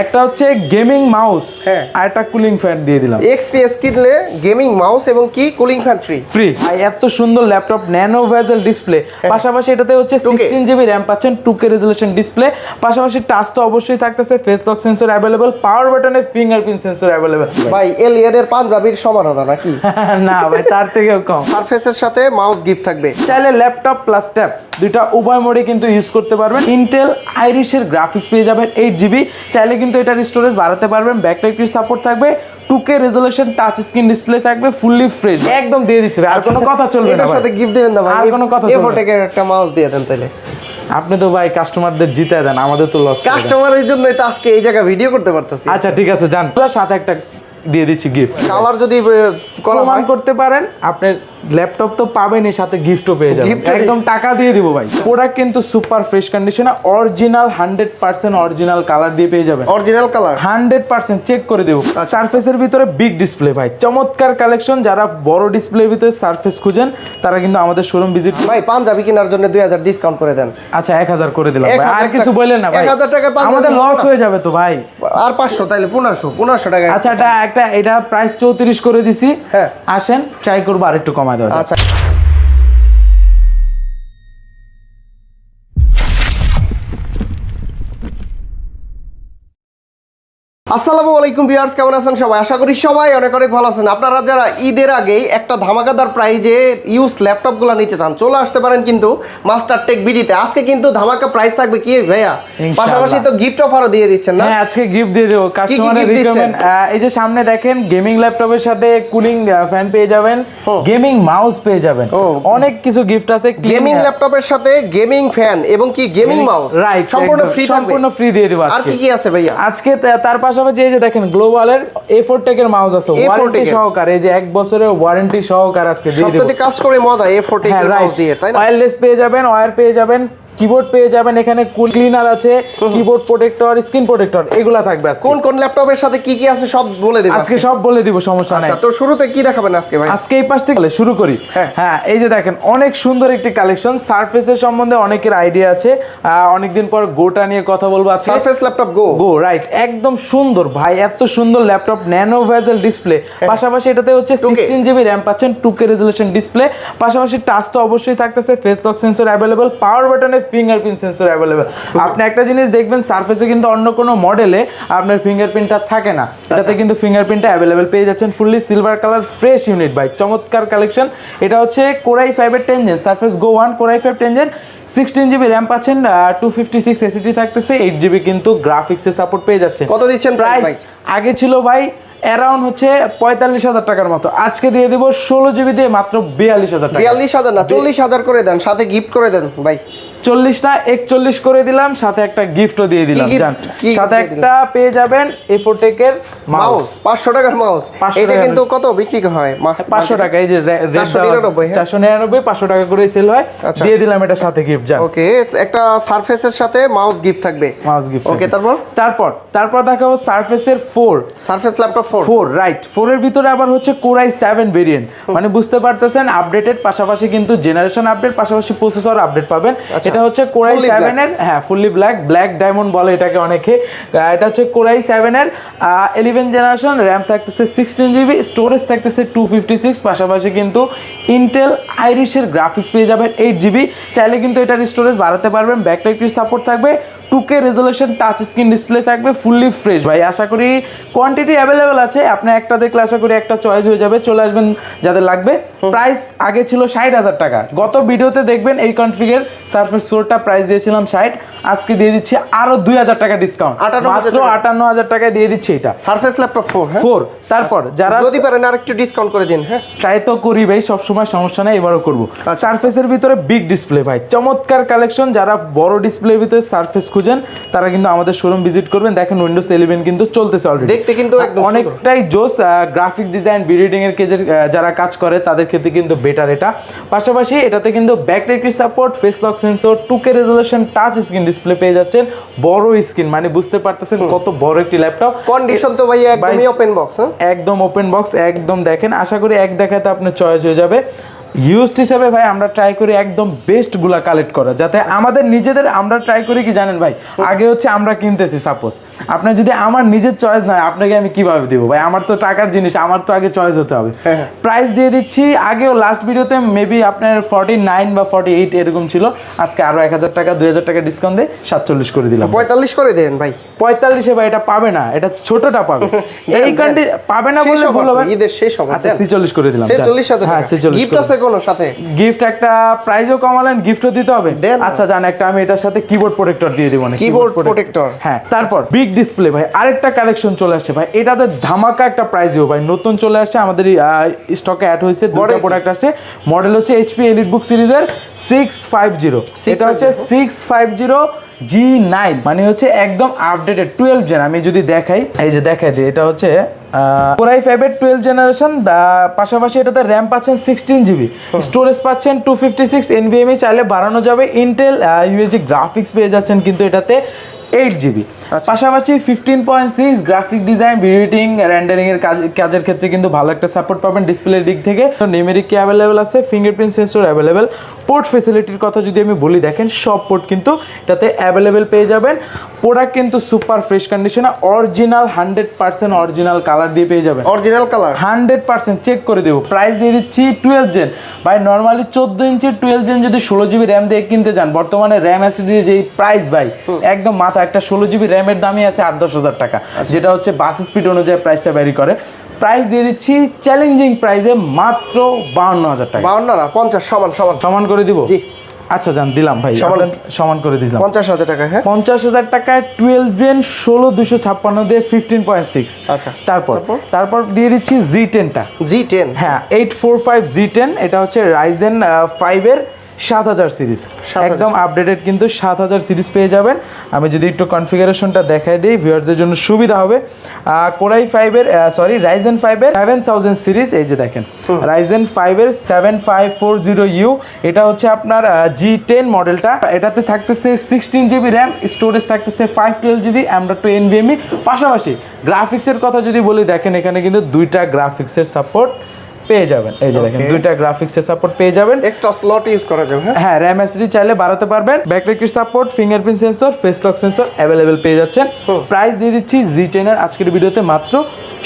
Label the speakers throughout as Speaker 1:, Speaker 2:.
Speaker 1: একটা হচ্ছে gaming mouse আর একটা কুলিং ফ্যান দিয়ে দিলাম।
Speaker 2: XPS কিনলে গেমিং মাউস এবং কি কুলিং ফ্যান ফ্রি।
Speaker 1: আর এত সুন্দর ল্যাপটপ, ন্যানো ভেজেল ডিসপ্লে, পাশাপাশি এটাতে হচ্ছে 16GB র্যাম পাচ্ছেন, 2K রেজোলিউশন ডিসপ্লে, পাশাপাশি টাচ তো অবশ্যই থাকতেছে, ফেস লক সেন্সর অ্যাভেলেবল, পাওয়ার বাটনে ফিঙ্গারপ্রিন্ট সেন্সর অ্যাভেলেবল।
Speaker 2: ভাই এলিয়েনের পাঞ্জাবির সমান হবে নাকি?
Speaker 1: না ভাই, তার থেকেও কম।
Speaker 2: সারফেসের সাথে মাউস গিফট থাকবে।
Speaker 1: চাইলে ল্যাপটপ প্লাস ট্যাব দুইটা উভয় মোডে কিন্তু ইউজ করতে পারবেন। ইন্টেল আইরিশের গ্রাফিক্স পেয়ে যাবেন 8GB, চাইলে কিন্তু এটার স্টোরেজ বাড়াতে পারবেন। ব্যাকলাইটের সাপোর্ট থাকবে, 2K resolution touch screen display থাকবে, ফুললি ফ্রেশ। একদম দিয়ে দিছি ভাই, আর কোনো কথা চলবে না।
Speaker 2: এটার সাথে গিফট দিবেন না ভাই?
Speaker 1: আর কোনো কথা চলবে না।
Speaker 2: এফোটেকের একটা মাউস দিয়ে দেন তাহলে।
Speaker 1: আপনি তো ভাই কাস্টমারদের জিতায় দেন, আমাদের তো লস।
Speaker 2: কাস্টমারের জন্যই তো আজকে এই জায়গা ভিডিও করতে পারতেছি।
Speaker 1: আচ্ছা ঠিক আছে, যান সাথে একটা দিয়ে দিচ্ছি গিফট।
Speaker 2: কালার যদি
Speaker 1: প্রমাণ করতে পারেন আপনার ল্যাপটপ তো পাবেনই, সাথে গিফটও পেয়ে যাবেন। একদম টাকা দিয়ে দিব ভাই। প্রোডাক্ট কিন্তু সুপার ফ্রেশ কন্ডিশনে, অরিজিনাল 100% অরিজিনাল কালার দিয়ে পেয়ে যাবেন।
Speaker 2: অরিজিনাল কালার
Speaker 1: 100% চেক করে দেব। সারফেসের ভিতরে বিগ ডিসপ্লে ভাই, চমৎকার কালেকশন। যারা বড় ডিসপ্লের ভিতরে সারফেস খুঁজেন তারা কিন্তু আমাদের শোরুম ভিজিট।
Speaker 2: ভাই পাঞ্জাবি কেনার জন্য 2000 ডিসকাউন্ট করে দেন।
Speaker 1: আচ্ছা 1000 করে দিলাম ভাই, আর কিছু বললেন না ভাই।
Speaker 2: 1000 টাকা
Speaker 1: আমাদের লস হয়ে যাবে তো ভাই।
Speaker 2: আর 500 তাইলে 1500 টাকা।
Speaker 1: আচ্ছা এটা প্রাইস 34 করে দিছি।
Speaker 2: হ্যাঁ
Speaker 1: আসেন ট্রাই করবো আর একটু কমায় দেওয়া।
Speaker 2: আচ্ছা আসসালামু আলাইকুম ভিউয়ার্স, কেমন আছেন সবাই? আশা করি সবাই অনেক অনেক ভালো আছেন। আপনারা যারা ঈদের আগেই একটা ধামাকাদার প্রাইজে ইউজ ল্যাপটপগুলো নিতে চান, চলে আসতে পারেন কিন্তু মাস্টার টেক বিডিতে। আজকে কিন্তু ধামাকা প্রাইস থাকবে কি ভাইয়া? পাশাপাশি তো গিফট অফারও দিয়ে দিচ্ছেন না?
Speaker 1: হ্যাঁ আজকে গিফট দিয়ে দেবো কাস্টমারের রিকমেন্ড। এই যে সামনে দেখেন গেমিং ল্যাপটপের সাথে কুলিং ফ্যান পেয়ে যাবেন, গেমিং মাউস পেয়ে যাবেন, অনেক কিছু গিফট আছে।
Speaker 2: গেমিং ল্যাপটপের সাথে গেমিং ফ্যান এবং কি গেমিং মাউস
Speaker 1: রাইট,
Speaker 2: সম্পূর্ণ ফ্রি থাকবে।
Speaker 1: সম্পূর্ণ ফ্রি দিয়ে দেব।
Speaker 2: আর কি আছে ভাইয়া
Speaker 1: আজকে? তার পাশাপাশি এই যে দেখেন গ্লোবালের A4 টেকের মাউস আছে, ওয়ারেন্টি সহকারে। এই যে 1 বছরের ওয়ারেন্টি সহকারে আজকে দিয়ে দেব।
Speaker 2: সবচেয়ে কাজ করে মজা A4 টেকের মাউস দিয়ে, তাই না?
Speaker 1: ওয়্যারলেস পেয়ে যাবেন, ওয়্যার পেয়ে যাবেন, কিবোর্ড পেয়ে যাবেন, এখানে কুল ক্লিনার আছে, কিবোর্ড প্রোটেক্টর, স্ক্রিন প্রোটেক্টর, এগুলা থাকবে আজকে।
Speaker 2: কোন ল্যাপটপের সাথে কি কি আছে সব বলে দেব
Speaker 1: আজকে, সব বলে দিব, সমস্যা নাই।
Speaker 2: আচ্ছা তো শুরুতে কি দেখাবেন আজকে ভাই?
Speaker 1: আজকে এই পাশ থেকে শুরু করি। হ্যাঁ এই যে দেখেন অনেক সুন্দর একটি কালেকশন। সারফেসের সম্বন্ধে অনেকের আইডিয়া আছে, অনেকদিন পর গোটা নিয়ে কথা বলবো আজকে।
Speaker 2: সারফেস ল্যাপটপ গো
Speaker 1: রাইট, একদম সুন্দর ভাই, এত সুন্দর ল্যাপটপ, ন্যানো ভেজেল ডিসপ্লে, পাশাপাশি এটাতে হচ্ছে 16GB র্যাম পাচ্ছেন, 2K রেজোলিউশন ডিসপ্লে, পাশাপাশি টাচ তো অবশ্যই থাকতেছে, ফেস লক সেন্সর অ্যাভেলেবল, পাওয়ার বাটনে ফিঙ্গারপ্রিন্ট সেন্সর অ্যাভেলেবল। আপনি একটা জিনিস দেখবেন সারফেসে কিন্তু অন্য কোনো মডেলে আপনার ফিঙ্গারপ্রিন্টটা থাকে না, এটাতে কিন্তু ফিঙ্গারপ্রিন্টটা অ্যাভেলেবল পেয়ে যাচ্ছেন। Fully silver colour fresh unit ভাই, চমৎকার কালেকশন। এটা হচ্ছে Core i5 এর 10 gen Surface Go 1, Core i5 10 gen, 16GB RAM পাচ্ছেন, 256 SSD থাকতেছে, 8GB কিন্তু গ্রাফিক্সের সাপোর্ট পেয়ে যাচ্ছে।
Speaker 2: কত দিচ্ছেন প্রাইস?
Speaker 1: আগে ছিল ভাই অ্যারাউন্ড হচ্ছে 45,000 টাকার মতো, আজকে দিয়ে দিব 16GB দিয়ে মাত্র 42,000 টাকা।
Speaker 2: 42,000 না 40,000 করে দেন, সাথে গিফট করে দেন ভাই।
Speaker 1: 40 না 41 করে দিলাম, সাথে একটা গিফটও দিয়ে দিলাম। জান সাথে একটা পেয়ে যাবেন A4 টেকের মাউস,
Speaker 2: 500 টাকার মাউস। এটা কিন্তু কত বিক্রি হয়?
Speaker 1: 500 টাকা। এই যে
Speaker 2: 499
Speaker 1: 500 টাকা করে সেল হয়, দিয়ে দিলাম এটা সাথে গিফট। জান
Speaker 2: ওকে, একটা সারফেসের সাথে মাউস গিফট থাকবে,
Speaker 1: মাউস গিফট।
Speaker 2: ওকে
Speaker 1: তারপর দেখাবো সারফেসের 4,
Speaker 2: সারফেস ল্যাপটপ
Speaker 1: 4 রাইট। 4 এর ভিতরে আবার হচ্ছে Core i7 ভেরিয়েন্ট, মানে বুঝতে পারতেছেন আপডেটেড, পাশাপাশি কিন্তু জেনারেশন আপডেট, পাশাপাশি প্রসেসর আপডেট পাবেন। এটা হচ্ছে Core i7 এর, হ্যাঁ ফুললি ব্ল্যাক ডায়মন্ড বলে এটাকে অনেকে। এটা হচ্ছে Core i7 এর 11 জেনারেশন, র্যাম থাকতেছে 16GB, স্টোরেজ থাকতেছে 256, পাশাপাশি কিন্তু ইন্টেল আইরিশের গ্রাফিক্স পেয়ে যাবেন 8GB, চাইলে কিন্তু এটার স্টোরেজ বাড়াতে পারবেন। ব্যাকলাইটের সাপোর্ট থাকবে, 2K resolution touch screen display থাকবে, ফুললি ফ্রেশ ভাই। আশা করি কোয়ান্টিটি অ্যাভেলেবেল আছে, আপনি একটা দেখলে আশা করি একটা চয়েস হয়ে যাবে, চলে আসবেন যাদের লাগবে। প্রাইস আগে ছিল 60,000 টাকা, গত ভিডিওতে দেখবেন এই কনফিগার সারফেস 4টা প্রাইস দিয়েছিলাম 60, আজকে দিয়ে দিচ্ছি আরো 2000 টাকা ডিসকাউন্ট, মাত্র 58,000 টাকায় দিয়ে দিচ্ছি এটা
Speaker 2: সারফেস ল্যাপটপ 4।
Speaker 1: তারপর যারা
Speaker 2: যদি পারেন আরেকটু ডিসকাউন্ট করে দিন। হ্যাঁ
Speaker 1: ট্রাই তো করি ভাই, সব সময় সমস্যা নেই, এবারও করব। সারফেসের ভিতরে বিগ ডিসপ্লে ভাই, চমৎকার কালেকশন। যারা বড় ডিসপ্লের ভিতরে সারফেস খুঁজেন তারা কিন্তু আমাদের শোরুম ভিজিট করবেন। দেখেন উইন্ডোজ 11 কিন্তু চলতেছে অলরেডি,
Speaker 2: দেখতে কিন্তু একদম
Speaker 1: অনেকটাই জোস। গ্রাফিক ডিজাইন, বিল্ডিং এর কাজে যারা কাজ করে তাদের ক্ষেত্রে কিন্তু বেটার এটা। পাশাপাশি এটাতে কিন্তু ব্যাকলাইটের support, face lock sensor, 2K resolution touch screen display পেয়ে যাচ্ছেন, বড় স্ক্রিন, মানে বুঝতে পারতেছেন কত বড় একটি ল্যাপটপ।
Speaker 2: কন্ডিশন তো ভাই একদমই ওপেন বক্স,
Speaker 1: একদম ওপেন বক্স, একদম দেখেন। আশা করি এক দেখাতে আপনার চয়েস হয়ে যাবে। ইউজড হিসেবে ভাই আমরা ট্রাই করি একদম বেস্ট গুলা কালেক্ট করা, যাতে আমাদের নিজেদের আমরা ট্রাই করি কি জানেন ভাই, আগে হচ্ছে আমরা কিনতেছি, সাপোজ আপনার যদি আমার নিজের চয়েস নয় আপনাকে আমি কিভাবে দিব ভাই, আমার তো টাকার জিনিস, আমার তো আগে চয়েস হতে হবে। প্রাইস দিয়ে দিচ্ছি, আগেও লাস্ট ভিডিওতে মেবি আপনার 49 বা 48 এরকম ছিল, আজকে আরো 1000 টাকা 2000 টাকা ডিসকাউন্ট দিয়ে 47 করে দিলাম।
Speaker 2: 45 করে দেন ভাই।
Speaker 1: 45 এ ভাই এটা পাবে না, এটা ছোটটা পাবে। এই কান্ডি পাবে না বললে ভুল হবে।
Speaker 2: ঈদের শেষ হবে।
Speaker 1: আচ্ছা 46 করে দিলাম।
Speaker 2: 46,000
Speaker 1: হ্যাঁ 46।
Speaker 2: গিফট আছে কোনো সাথে?
Speaker 1: গিফট একটা প্রাইজও কমালেন, গিফটও দিতে হবে। আচ্ছা জান একটা আমি এটার সাথে কিবোর্ড প্রোটেক্টর দিয়ে দিব না।
Speaker 2: কিবোর্ড প্রোটেক্টর,
Speaker 1: হ্যাঁ। তারপর বিগ ডিসপ্লে ভাই, আরেকটা কালেকশন চলে আসছে ভাই, এটাতে ধামাকা একটা প্রাইজও ভাই নতুন চলে আসছে, আমাদের স্টকে অ্যাড হয়েছে, দুটো প্রোডাক্ট আসছে। মডেল হচ্ছে HP এলিটবুক সিরিজের 650, এটা হচ্ছে 650 G9, মানে হচ্ছে একদম আপডেটেড 12 জেন। আমি যদি দেখাই, এই যে দেখাই দিই, এটা হচ্ছে Core i5 এর 12 জেনারেশন, পাশাপাশি এটাতে র্যাম পাচ্ছেন 16 GB, স্টোরেজ পাচ্ছেন 256 NVMe, চাইলে বাড়ানো যাবে। ইন্টেল USD গ্রাফিক্স পেয়ে যাচ্ছেন কিন্তু এটাতে 8 GB, পাশাপাশি 15.6 graphic design, video editing, rendering এর কাজের ক্ষেত্রে কিন্তু ভালো একটা সাপোর্ট পাবেন ডিসপ্লের দিক থেকে। নিউমেরিক কি অ্যাভেলেবেল আছে, ফিঙ্গারপ্রিন্ট সেন্সর অ্যাভেলেবেল। পোর্ট ফ্যাসিলিটির কথা যদি আমি বলি, দেখেন সব পোর্ট কিন্তু এটাতে অ্যাভেলেবেল পেয়ে যাবেন। প্রোডাক্ট কিন্তু সুপার ফ্রেশ কন্ডিশনে, অরিজিনাল 100% অরিজিনাল কালার দিয়ে পেয়ে যাবেন।
Speaker 2: অরিজিনাল কালার
Speaker 1: 100% চেক করে দেবো। প্রাইস দিয়ে দিচ্ছি 12 জেন ভাই, নর্মালি 14 ইঞ্চির 12 জেন যদি 16 GB র্যাম দিয়ে কিনতে চান, বর্তমানে র্যাম এসএসডির যেই প্রাইস ভাই একদম মাথা, একটা 16 GB র্যামের দামই আছে 8-10 হাজার টাকা, যেটা হচ্ছে বাস স্পিড অনুযায়ী প্রাইসটা ভ্যারি করে। প্রাইস দিয়ে দিচ্ছি চ্যালেঞ্জিং প্রাইসে মাত্র 52,000 টাকা।
Speaker 2: 52 না 50 সমান সমান
Speaker 1: সমান করে দিব।
Speaker 2: জি
Speaker 1: আচ্ছা জান দিলাম ভাই, সমান করে দিলাম
Speaker 2: 50,000 টাকা। হ্যাঁ
Speaker 1: 50,000 টাকায় 12 জেন 16256 দিয়ে 15.6।
Speaker 2: আচ্ছা
Speaker 1: তারপর দিয়ে দিচ্ছি G10টা।
Speaker 2: G10
Speaker 1: হ্যাঁ 845 G10, এটা হচ্ছে Ryzen 5 এর 7000 সিরিজ, একদম আপডেটেড কিন্তু 7000 সিরিজ পেয়ে যাবেন। আমি যদি একটু কনফিগারেশনটা দেখাই দিই ভিউয়ারদের জন্য সুবিধা হবে। Core i5 এর Ryzen 5 এর 7000 সিরিজ, এই যে দেখেন Ryzen 5 এর 7540U, এটা হচ্ছে আপনার G10 মডেলটা। এটাতে থাকতেছে 16 GB র্যাম, স্টোরেজ থাকতেছে 512 GB, M.2 NVMe। পাশাপাশি গ্রাফিক্সের কথা যদি বলি, দেখেন এখানে কিন্তু দুইটা গ্রাফিক্সের সাপোর্ট পেয়ে যাবেন, এই যে দেখেন দুইটা গ্রাফিক্সের সাপোর্ট পেয়ে যাবেন।
Speaker 2: এক্সট্রা স্লট ইউজ করা যাবে।
Speaker 1: হ্যাঁ র্যাম এসএসডি চাইলে বাড়াতে পারবেন। ব্যাকলাইটের support, fingerprint sensor, face lock sensor available পেয়ে যাচ্ছেন। প্রাইস দিয়ে দিচ্ছি G10 এর আজকের ভিডিওতে মাত্র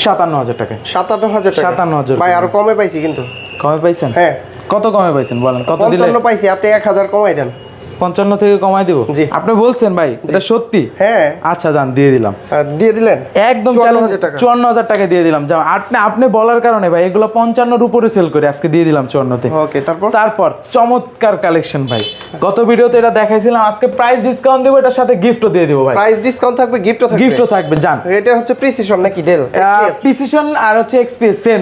Speaker 1: 57,000 টাকা।
Speaker 2: 57,000 টাকা
Speaker 1: 57,000
Speaker 2: ভাই, আরো কমে পাইছি কিন্তু।
Speaker 1: কমে পাইছেন?
Speaker 2: হ্যাঁ
Speaker 1: কত কমে পাইছেন বলেন, কত দিলে?
Speaker 2: 55 পাইছি, আপনি 1000 কমাই দেন।
Speaker 1: 55 থেকে কমাই দিব?
Speaker 2: জি।
Speaker 1: আপনি বলছেন ভাই, এটা সত্যি?
Speaker 2: হ্যাঁ
Speaker 1: আচ্ছা জান দিয়ে দিলাম।
Speaker 2: দিয়ে দিলেন
Speaker 1: একদম 54,000 টাকা দিয়ে দিলাম। আপনি বলার কারণে ভাই, এগুলো 55 উপরে সেল করে, আজকে দিয়ে দিলাম 54 তে।
Speaker 2: ওকে
Speaker 1: তারপর চমৎকার কালেকশন ভাই, গত ভিডিওতে এটা দেখাইছিলাম, আজকে প্রাইস ডিসকাউন্ট দেব, এটার সাথে গিফটও দিয়ে দেব ভাই।
Speaker 2: প্রাইস ডিসকাউন্ট থাকবে, গিফটও থাকবে
Speaker 1: জান।
Speaker 2: এটা হচ্ছে প্রিসিশন নাকি ডেল?
Speaker 1: প্রিসিশন আর হচ্ছে XPS সেম,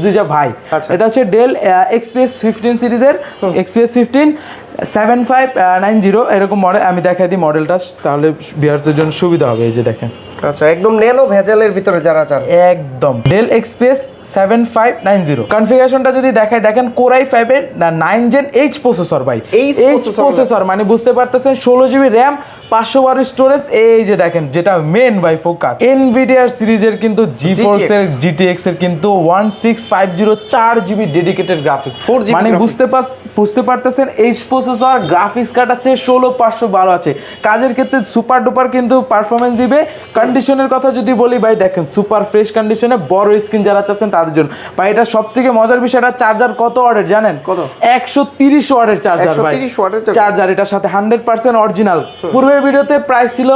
Speaker 1: দুইটা ভাই। এটা হচ্ছে ডেল XPS 15 সিরিজের, XPS 15 7590 এরকম মডেল। আমি দেখাই দিই মডেলটা, তাহলে ভিউয়ারদের জন্য সুবিধা হবে। এই যে দেখেন,
Speaker 2: আচ্ছা একদম ন্যানো ভেজেলের ভিতরে যারা চান,
Speaker 1: একদম ডেল XPS 7590। কনফিগারেশনটা যদি দেখাই, দেখেন Core i5 এর 9 জেন H প্রসেসর ভাই, H প্রসেসর মানে বুঝতে পারতেছেন 16 GB র্যাম, 512 স্টোরেজ। এই যে দেখেন যেটা মেন ভাই ফোকাস, Nvidia সিরিজের কিন্তু GeForce এর GTX এর কিন্তু 1650 4 GB ডেডিকেটেড গ্রাফিক্স, মানে বুঝতে পারতেছেন H প্রসেসর, গ্রাফিক্স কার্ড আছে 16512 আছে, কাজের ক্ষেত্রে সুপার ডুপার কিন্তু পারফরম্যান্স দিবে। কন্ডিশনের কথা যদি বলি ভাই, দেখেন সুপার ফ্রেশ কন্ডিশনে, বড় স্ক্রিন যারা চাচ্ছেন তাদের জন্য ভাই। এটা সবথেকে মজার বিষয়, এটা চার্জার কত ওয়াটের জানেন?
Speaker 2: কত?
Speaker 1: 130 ওয়াটের চার্জার ভাই,
Speaker 2: 130 ওয়াটের
Speaker 1: চার্জার, এটার সাথে 100% অরিজিনাল। পূর্বের ভিডিওতে প্রাইস ছিল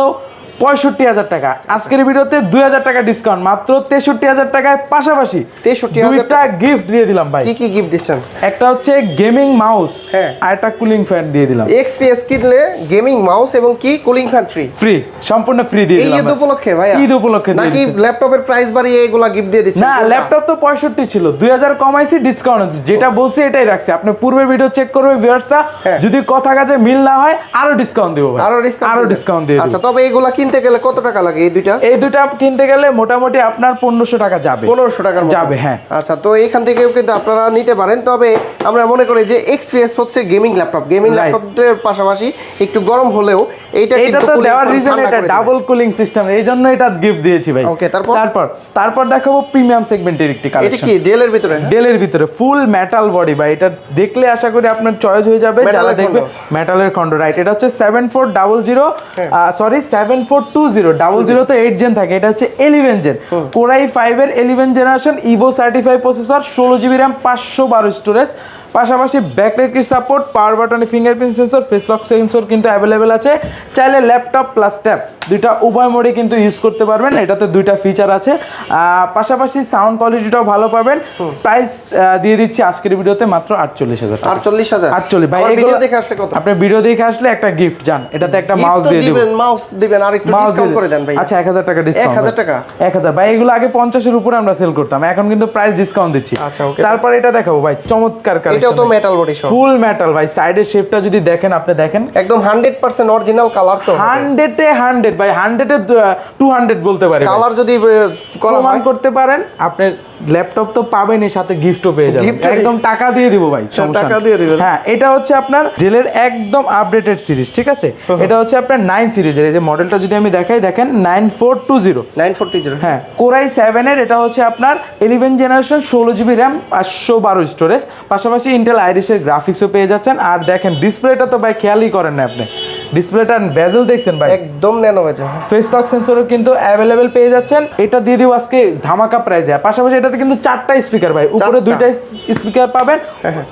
Speaker 1: 65,000 টাকা, আজকের ভিডিওতে 2,000 টাকা ডিসকাউন্ট, মাত্র 63,000 টাকায়। পাশাপাশি
Speaker 2: 63,000
Speaker 1: দুইটা গিফট দিয়ে দিলাম ভাই।
Speaker 2: কি গিফট দিচ্ছেন? একটা
Speaker 1: হচ্ছে গেমিং মাউস, আর একটা কুলিং ফ্যান দিয়ে দিলাম।
Speaker 2: XPS কিনলে গেমিং মাউস এবং কি কুলিং ফ্যান ফ্রি,
Speaker 1: সম্পূর্ণ ফ্রি দিয়ে দিলাম।
Speaker 2: ঈদ উপলক্ষে ভাই,
Speaker 1: ঈদ উপলক্ষে
Speaker 2: নাকি ল্যাপটপের প্রাইস বাড়িয়ে এগুলা গিফট দিয়ে দিচ্ছেন?
Speaker 1: না, ল্যাপটপ তো 65 ছিল, 2000 কমাইছি, ডিসকাউন্ট যেটা বলছি এটাই রাখছি। আপনি পূর্বের ভিডিও চেক করবেন ভিউয়ার্সরা, যদি কথা কাজে মিল না হয় আরো ডিসকাউন্ট দেব ভাই, আরো ডিসকাউন্ট দিয়ে।
Speaker 2: আচ্ছা তবে এগুলা কি কিনতে গেলে কত টাকা লাগে এই দুইটা?
Speaker 1: এই দুইটা কিনতে গেলে মোটামুটি আপনার 1500 টাকা যাবে।
Speaker 2: 1500 টাকার মতো
Speaker 1: যাবে, হ্যাঁ।
Speaker 2: আচ্ছা, তো এখান থেকেও কিন্তু আপনারা নিতে পারেন। তবে আমরা মনে করি যে এক্সপিএস হচ্ছে গেমিং ল্যাপটপের পাশাপাশি একটু গরম হলেও এইটা
Speaker 1: এটা তো দেওয়ার রিজন এটা ডাবল কুলিং সিস্টেম, এই জন্য এটা গিফট দিয়েছি ভাই।
Speaker 2: ওকে,
Speaker 1: তারপর দেখাবো প্রিমিয়াম সেগমেন্টের একটি
Speaker 2: এটা
Speaker 1: কালেকশন।
Speaker 2: কি ডেলের ভিতরে?
Speaker 1: ডেলের ভিতরে ফুল মেটাল বডি ভাই, এটা দেখলে আশা করি আপনার চয়েস হয়ে যাবে। যারা দেখবে মেটালের খন্ড, রাইট। এটা হচ্ছে 7400 সরি 7420 00 তো 8 জেন থাকে, এটা হচ্ছে 11 জেন কোরাই 5 এর 11 generation Ivo certified processor, 16GB RAM, 512 storage, পাশাপাশি ব্যাকলাইট সাপোর্ট, পাওয়ার বাটনে fingerprint sensor, face lock sensor কিন্তু অ্যাভেলেবেল আছে। চাইলে ল্যাপটপ প্লাস ট্যাব দুইটা উভয় মোডে কিন্তু ইউজ করতে পারবেন। এটাতে দুইটা ফিচার আছে, পাশাপাশি সাউন্ড কোয়ালিটিটাও ভালো পাবেন। প্রাইস দিয়ে দিচ্ছি আজকের ভিডিওতে মাত্র 48000 টাকা। 48 ভাই,
Speaker 2: ভিডিও দেখে আসলে কত?
Speaker 1: আপনি ভিডিও দেখে আসলে একটা গিফট জান, এটাতে একটা মাউস দিয়ে দিবেন।
Speaker 2: মাউস দিবেন আর একটু ডিসকাউন্ট করে দেন ভাই।
Speaker 1: আচ্ছা, 1000 টাকা ডিসকাউন্ট।
Speaker 2: 1000 টাকা
Speaker 1: 1000 ভাই, এগুলো আগে 50 এর উপরে আমরা সেল করতাম, এখন কিন্তু প্রাইস ডিসকাউন্ট দিচ্ছি।
Speaker 2: আচ্ছা, ওকে।
Speaker 1: তারপর এটা দেখাবো ভাই, চমৎকার কালেকশন।
Speaker 2: এটাও তো মেটাল বডি সহ,
Speaker 1: ফুল মেটাল ভাই। সাইডের শেপটা যদি দেখেন, আপনি দেখেন
Speaker 2: একদম 100% অরিজিনাল কালার। তো
Speaker 1: 100 এ 100 ভাই, 100 এ 200 বলতে পারি।
Speaker 2: কালার যদি
Speaker 1: প্রমাণ করতে পারেন, আপনি ল্যাপটপ তো পাবেনই, সাথে গিফটও পেয়ে যাবেন। একদম টাকা দিয়ে দিব ভাই,
Speaker 2: টাকা দিয়ে দিবেন।
Speaker 1: হ্যাঁ, এটা হচ্ছে আপনার ডেলের একদম আপডেটেড সিরিজ, ঠিক আছে? এটা হচ্ছে আপনার 9 সিরিজের। এই যে মডেলটা যদি আমি দেখাই, দেখেন 9420 হ্যাঁ, কোরাই 7 এর। এটা হচ্ছে আপনার 11 জেনারেশন, 16GB RAM, 512 স্টোরেজ, পাশাপাশি ইন্টেল আইরিসের গ্রাফিক্সও পেয়ে যাচ্ছেন। আর দেখেন ডিসপ্লেটা তো ভাই খেয়ালই করেন না আপনি, ডিসপ্লেটার বেজেল দেখছেন ভাই,
Speaker 2: একদম ন্যানো বেজেল।
Speaker 1: ফেস লক সেন্সরও কিন্তু অ্যাভেলেবেল পেয়ে যাচ্ছেন। এটা দিয়ে দিব আজকে ধামাকা প্রাইসে। পাশাপাশি এটাতে কিন্তু 4টা স্পিকার ভাই, উপরে 2টা স্পিকার পাবেন,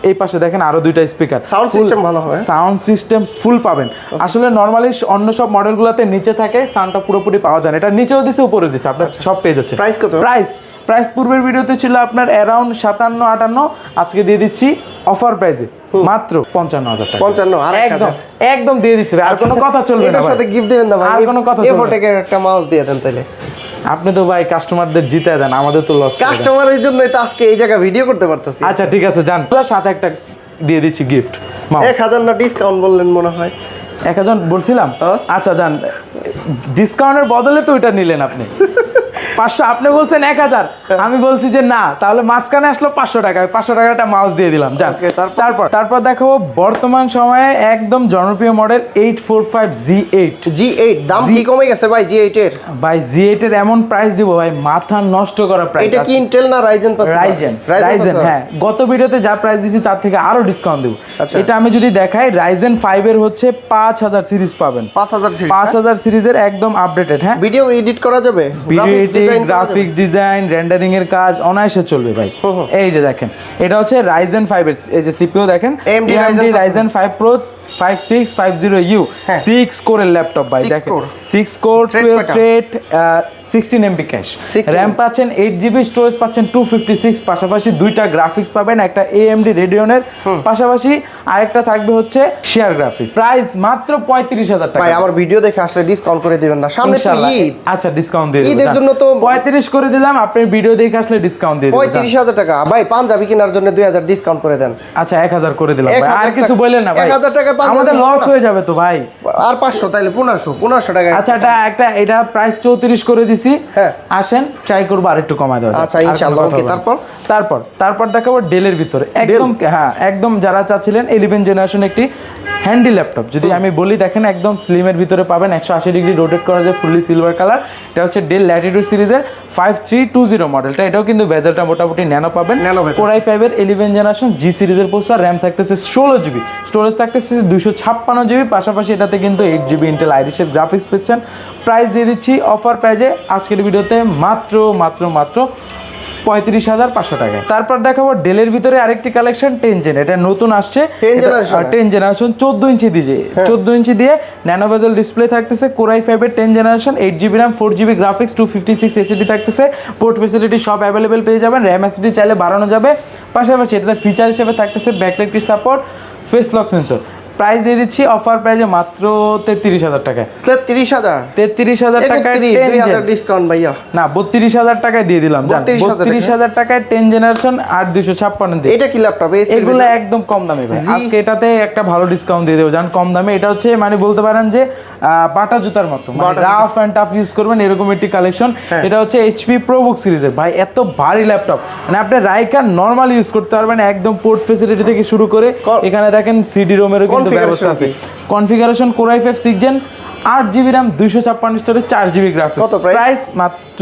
Speaker 1: এই পাশে দেখেন আরো 2টা স্পিকার।
Speaker 2: সাউন্ড সিস্টেম ভালো হবে,
Speaker 1: সাউন্ড সিস্টেম ফুল পাবেন। আসলে নরমালি অন্য সব মডেলগুলোতে নিচে থাকে, সাউন্ডটা পুরোপুরি পাওয়া যায় না। এটা নিচেও দিছে, উপরেও দিছে, আপনার সব পেয়ে যাচ্ছে।
Speaker 2: প্রাইস কত?
Speaker 1: প্রাইস পূর্বের ভিডিওতে ছিল আপনার অ্যারাউন্ড 57-58, আজকে দিয়ে দিচ্ছি অফার প্রাইসে মাত্র 55000 টাকা।
Speaker 2: 55 আর
Speaker 1: একদম দিয়ে দিচ্ছি, আর কোনো কথা চলবে না।
Speaker 2: এটার সাথে গিফট দিবেন না ভাই,
Speaker 1: আর কোনো কথা চলবে না।
Speaker 2: এফোটেকের একটা মাউস দিয়ে দেন তাইলে।
Speaker 1: আপনি তো ভাই কাস্টমারদের জিতায় দেন, আমাদের তো লস।
Speaker 2: কাস্টমারের জন্যই তো আজকে এই জায়গা ভিডিও করতে পারতেছি।
Speaker 1: আচ্ছা ঠিক আছে, জান সাথে একটা দিয়ে দিচ্ছি গিফট।
Speaker 2: 1000 না ডিসকাউন্ট বললেন মনে হয়?
Speaker 1: 1000 বলছিলাম। আচ্ছা জান, ডিসকাউন্টের বদলে তো ওইটা নিলেন আপনি। 500 আপনি বলছেন 1000, আমি বলছি যে না, তাহলে মাঝখানে আসলো 500 টাকা, 500 টাকাটা মাউস দিয়ে দিলাম। যান, তারপর দেখাবো বর্তমান সময়ে একদম জনপ্রিয় মডেল 845
Speaker 2: G8 দাম কি কমে গেছে ভাই G8 এর?
Speaker 1: ভাই G8 এর এমন প্রাইস দিব ভাই, মাথা নষ্ট করা প্রাইস।
Speaker 2: এটা কি ইন্টেল না রাইজেন প্রসেসর?
Speaker 1: রাইজেন হ্যাঁ, গত ভিডিওতে যা প্রাইস দিছি তার থেকে আরো ডিসকাউন্ট দেব। এটা আমি যদি দেখাই, রাইজেন 5 এর হচ্ছে 5000 সিরিজ পাবেন। 5000 সিরিজের একদম আপডেটেড। হ্যাঁ,
Speaker 2: ভিডিও এডিট করা যাবে,
Speaker 1: গ্রাফিক ডিজাইন, রেন্ডারিং এর কাজ অনায়াসে চলবে ভাই। এই যে দেখেন, এটা হচ্ছে রাইজেন 5 এর এই যে সিপিইউ দেখেন, AMD রাইজেন 5 Pro 5650U 6 কোরের ল্যাপটপ ভাই। দেখেন 6 core 12 thread 16 MB cash, RAM পাচ্ছেন 8GB, স্টোরেজ পাচ্ছেন 256, পাশাপাশি দুইটা গ্রাফিক্স পাবেন, একটা AMD রেডিয়নের, পাশাপাশি আরেকটা থাকবে হচ্ছে শেয়ার গ্রাফিক্স। প্রাইস মাত্র 35000 টাকা।
Speaker 2: ভাই আমার ভিডিও দেখে আসলে ডিসকাউন্ট করে দিবেন না, সামনে তো ঈদ।
Speaker 1: আচ্ছা ডিসকাউন্ট দিয়ে দিন,
Speaker 2: ঈদের জন্য তো
Speaker 1: 35 করে দিলাম, আপনি ভিডিও দেখে আসলে ডিসকাউন্ট দিয়ে দিন।
Speaker 2: 35000 টাকা ভাই, পাঞ্জাবি কেনার জন্য 2000 ডিসকাউন্ট করে দেন।
Speaker 1: আচ্ছা 1000 করে দিলাম ভাই, আর কিছু বলেন না ভাই,
Speaker 2: 1000 টাকা
Speaker 1: আমাদের লস হয়ে যাবে তো ভাই।
Speaker 2: আর 500 তাইলে 1500 টাকা।
Speaker 1: আচ্ছা এটা প্রাইস 34 করে দিছি। হ্যাঁ, আসেন ট্রাই করব আর একটু কমায় দেওয়া।
Speaker 2: আচ্ছা ইনশাআল্লাহ। ওকে,
Speaker 1: তারপর দেখাবো ডেলের ভিতরে একদম, হ্যাঁ একদম যারা চাচ্ছিলেন 11 জেনারেশন একটি হ্যান্ডি ল্যাপটপ, যদি আমি বলি দেখেন একদম স্লিমের ভিতরে পাবেন, 180 ডিগ্রি রোটেট করা যায়, ফুললি সিলভার কালার। এটা হচ্ছে ডেল ল্যাটিটিউড সিরিজের 5320 মডেলটা। এটাও কিন্তু বেজেলটা মোটামুটি ন্যানো পাবেন। কোরাই 5 এর 11 জেনারেশন জি সিরিজের প্রসেসর, র‍্যাম থাকতেছে 16GB, স্টোরেজ থাকতেছে 256GB, পাশাপাশি এটাতে কিন্তু 8GB ইন্টেল আইরিসের গ্রাফিক্স পেচ্ছেন। প্রাইস দিয়ে দিচ্ছি অফার প্রাইজে আজকের ভিডিওতে মাত্র 35500 টাকায়। তারপর দেখাবো ডেলের ভিতরে আরেকটি কালেকশন 10 জেন, এটা নতুন আসছে 10 জেনারেশন 14 ইঞ্চি দিয়ে 14 ইঞ্চি দিয়ে ন্যানো বেজেল ডিসপ্লে থাকতেছে। কোরাই 5 এর 10 generation 8GB RAM 4GB graphics 256 SSD থাকতেছে। পোর্ট ফ্যাসিলিটি সব অ্যাভেলেবেল পেয়ে যাবেন, র‍্যাম এসএসডি চাইলে বাড়ানো যাবে। পাশাপাশি এটাতে ফিচার হিসেবে থাকতেছে backlight support, face lock sensor, price দিয়ে দিচ্ছি অফার প্রাইসে মাত্র 33,000 টাকায়।
Speaker 2: 33,000
Speaker 1: 33,000 টাকায়
Speaker 2: 2,000 ডিসকাউন্ট ভাইয়া।
Speaker 1: না 32,000 টাকায় দিয়ে দিলাম। 32,000 টাকায় 10 জেনারেশন 8256 দিয়ে।
Speaker 2: এটা কি ল্যাপটপ?
Speaker 1: এগুলো একদম কম দামে ভাই। আজকে এটাতে একটা ভালো ডিসকাউন্ট দিয়ে দেবো, জান কম দামে। এটা হচ্ছে মানে বলতে পারেন যে বাটা জুতার মতো, মানে রাফ এন্ড টাফ ইউজ করবেন এরকম একটি কালেকশন। এটা হচ্ছে এইচপি প্রোবুক সিরিজের ভাই, এত ভারী ল্যাপটপ মানে আপনি রাইকার নরমাল ইউজ করতে পারবেন একদম। পোর্ট ফ্যাসিলিটি থেকে শুরু করে এখানে দেখেন সিডি রোমেরও কিন্তু ব্যবস্থা আছে। Configuration core i5 6 gen 8GB RAM 256 storage 4GB graphics. Price মাত্র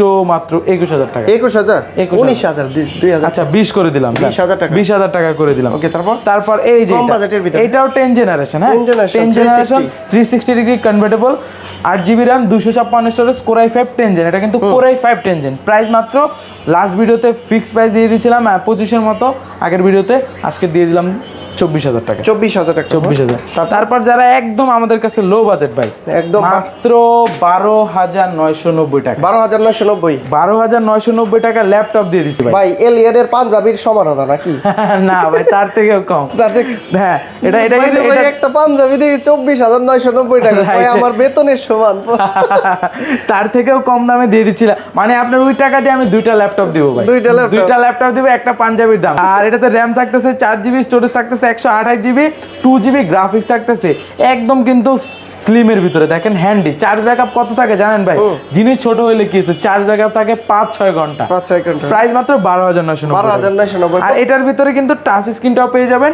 Speaker 1: 21,000 টাকা।
Speaker 2: 21,000 19,000 2000।
Speaker 1: আচ্ছা 20 করে দিলাম,
Speaker 2: 20,000 টাকা।
Speaker 1: 20,000 টাকা করে দিলাম।
Speaker 2: ওকে,
Speaker 1: তারপর এই যে
Speaker 2: কম বাজেটের ভিতরে
Speaker 1: এটাও 10 জেনারেশন। হ্যাঁ 10 generation 360 degree convertible 8GB RAM 256 storage core i5 10 gen. এটা কিন্তু কোর i5 10 জেন। প্রাইস মাত্র লাস্ট ভিডিওতে ফিক্স প্রাইস দিয়ে দিয়েছিলাম 25 মতো আগের ভিডিওতে, আজকে দিয়ে দিলাম 24,000 টাকা।
Speaker 2: 24,000 টাকা।
Speaker 1: 24,000। তারপর যারা একদম আমাদের কাছে লো বাজেট ভাই,
Speaker 2: একদম
Speaker 1: মাত্র 12,990 টাকা।
Speaker 2: 12,990
Speaker 1: 12,990 টাকা ল্যাপটপ দিয়ে দিছি ভাই।
Speaker 2: ভাই এলিয়েনের পাঞ্জাবির সমান না নাকি?
Speaker 1: না ভাই তার থেকেও কম। হ্যাঁ এটা এটা
Speaker 2: ভাই একটা পাঞ্জাবি দিয়ে 24,990 টাকা ভাই আমার বেতনের সমান।
Speaker 1: তার থেকেও কম দামে দিয়ে দিছিলাম, মানে আপনার ওই টাকা দিয়ে আমি দুইটা ল্যাপটপ দিব ভাই। দুইটা ল্যাপটপ দিব, একটা পাঞ্জাবির দাম। আর এটাতে র্যাম থাকতেছে 4GB, স্টোরেজ থাকতেছে 128GB, 2GB গ্রাফিক্স থাকতেছে একদম কিন্তু স্লিমের ভিতরে। দেখেন হ্যান্ডি। চার্জ ব্যাকআপ কত থাকে জানেন ভাই? জিনিস ছোট হইলে কি আছে, চার্জ ব্যাকআপ থাকে 5-6 ঘন্টা।
Speaker 2: 5-6 ঘন্টা।
Speaker 1: প্রাইস মাত্র 12,990।
Speaker 2: 12,990।
Speaker 1: আর এটার ভিতরে কিন্তু টাচ স্ক্রিনটাও পেয়ে যাবেন।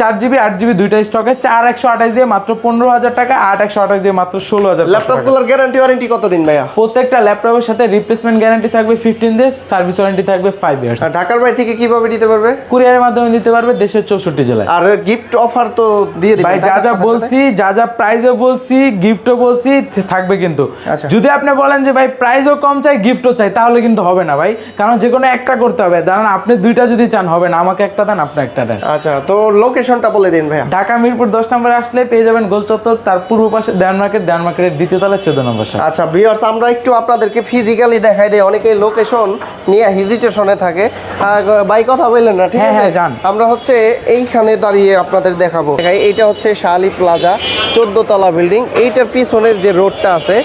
Speaker 1: 4GB 8GB দুইটা স্টকে, 4/128 দিয়ে মাত্র 15,000 টাকা, 8/128 দিয়ে মাত্র 16,000 টাকা।
Speaker 2: ল্যাপটপগুলোর গ্যারান্টি ওয়ারেন্টি কতদিন ভাইয়া?
Speaker 1: প্রত্যেকটা ল্যাপটপের সাথে রিপ্লেসমেন্ট গ্যারান্টি থাকবে 15 ডেজ, সার্ভিস ওয়ারেন্টি থাকবে 5 ইয়ার্স।
Speaker 2: আর ঢাকার বাইরে থেকে কিভাবে নিতে পারবে?
Speaker 1: কুরিয়ারের মাধ্যমে নিতে পারবে দেশের 64 জেলায়।
Speaker 2: আর গিফট অফার তো দিয়ে দিবেন
Speaker 1: ভাই, যা বলছি, যা প্রাইসও বলছি, গিফটও বলছি থাকবে কিন্তু। যদি আপনি বলেন যে ভাই প্রাইসও কম চাই গিফটও চাই, তাহলে কিন্তু হবে না ভাই, কারণ যে কোনো একটা করতে হবে। দাঁড়ান, আপনি দুইটা যদি চান হবে না, আমাকে একটা দেন, আপনি একটা দেন।
Speaker 2: আচ্ছা, তো লোকেশনটা বলে দিন ভাইয়া।
Speaker 1: ঢাকা মিরপুর 10 নম্বরে আসলে পেয়ে যাবেন গোল চত্বর, তার পূর্ব পাশে দেওয়ান মার্কেটের দ্বিতীয় তলায় 14 নম্বর।
Speaker 2: আচ্ছা ভিউয়ার্স, আমরা একটু আপনাদেরকে ফিজিক্যালি দেখাই দেই। অনেকেই লোকেশন নিয়ে হেজিটেশনে থাকে। ভাই কথা বললেন না, ঠিক আছে? আমরা হচ্ছে এইখানে দাঁড়িয়ে আপনাদের দেখাবো। এইটা হচ্ছে শাহালি প্লাজা 14 তলা বিল্ডিং। এইটার পিছনের যে রোডটা আছে,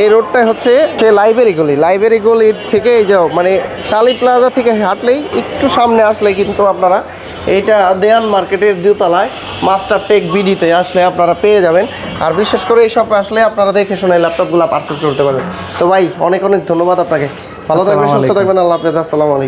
Speaker 2: এই রোডটা হচ্ছে লাইব্রেরি গলি থেকে এই যে মানে শাহালি প্লাজা থেকে হাঁটলেই একটু সামনে আসলে কিন্তু আপনারা এইটা দেয়ান মার্কেটের দোতলায় মাস্টার টেক বিডিতে আসলে আপনারা পেয়ে যাবেন। আর বিশেষ করে এই শপে আসলে আপনারা দেখে শুনে ল্যাপটপগুলো পারচেস করতে পারবেন। তো ভাই অনেক অনেক ধন্যবাদ আপনাকে। ভালো থাকবেন, সুস্থ থাকবেন। আল্লাহ হাফেজ। আসসালামু আলাইকুম।